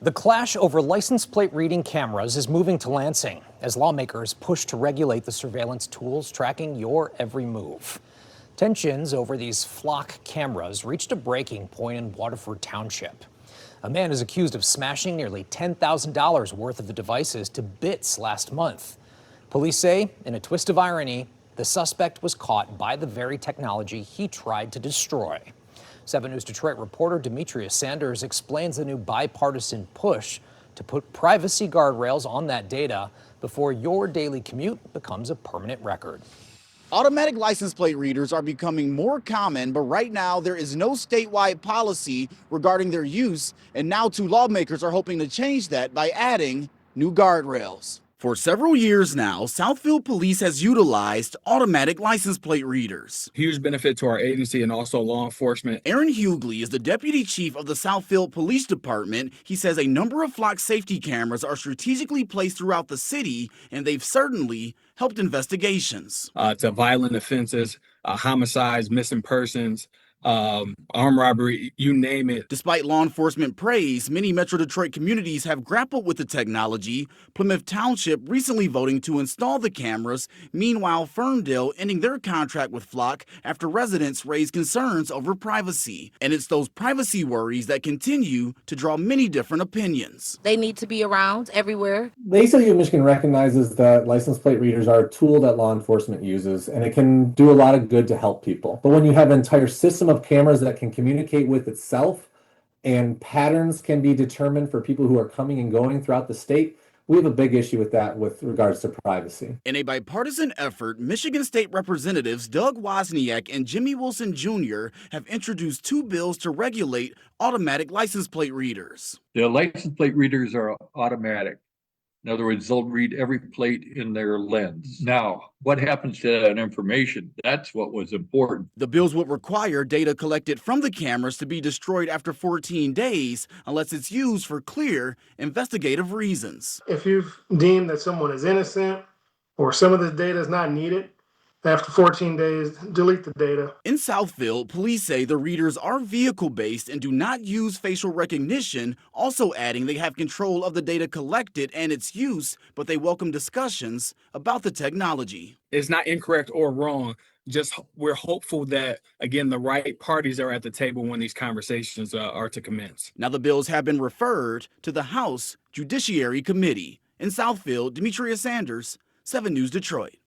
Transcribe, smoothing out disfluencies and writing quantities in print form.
The clash over license plate reading cameras is moving to Lansing as lawmakers push to regulate the surveillance tools tracking your every move. Tensions over these flock cameras reached a breaking point in Waterford Township. A man is accused of smashing nearly $10,000 worth of the devices to bits last month. Police say, in a twist of irony, the suspect was caught by the very technology he tried to destroy. 7 News Detroit reporter Demetrius Sanders explains the new bipartisan push to put privacy guardrails on that data before your daily commute becomes a permanent record. Automatic license plate readers are becoming more common, but right now there is no statewide policy regarding their use, and now 2 lawmakers are hoping to change that by adding new guardrails. For several years now, Southfield Police has utilized automatic license plate readers. Huge benefit to our agency and also law enforcement. Aaron Hughley is the deputy chief of the Southfield Police Department. He says a number of flock safety cameras are strategically placed throughout the city, and they've certainly helped investigations. To violent offenses, homicides, missing persons, armed robbery, you name it. Despite law enforcement praise, many Metro Detroit communities have grappled with the technology, Plymouth Township recently voting to install the cameras. Meanwhile, Ferndale ending their contract with Flock after residents raised concerns over privacy. And it's those privacy worries that continue to draw many different opinions. They need to be around everywhere. The ACLU of Michigan recognizes that license plate readers are a tool that law enforcement uses, and it can do a lot of good to help people. But when you have an entire system of cameras that can communicate with itself and patterns can be determined for people who are coming and going throughout the state, we have a big issue with that with regards to privacy. In a bipartisan effort, Michigan State Representatives Doug Wozniak and Jimmy Wilson Jr. have introduced 2 bills to regulate automatic license plate readers. The license plate readers are automatic. In other words, they'll read every plate in their lens. Now, what happens to that information? That's what was important. The bills would require data collected from the cameras to be destroyed after 14 days unless it's used for clear investigative reasons. If you've deemed that someone is innocent or some of this data is not needed, after 14 days, delete the data. In Southfield, police say the readers are vehicle-based and do not use facial recognition, also adding they have control of the data collected and its use, but they welcome discussions about the technology. It's not incorrect or wrong. Just we're hopeful that, again, the right parties are at the table when these conversations are to commence. Now the bills have been referred to the House Judiciary Committee. In Southfield, Demetrius Sanders, 7 News Detroit.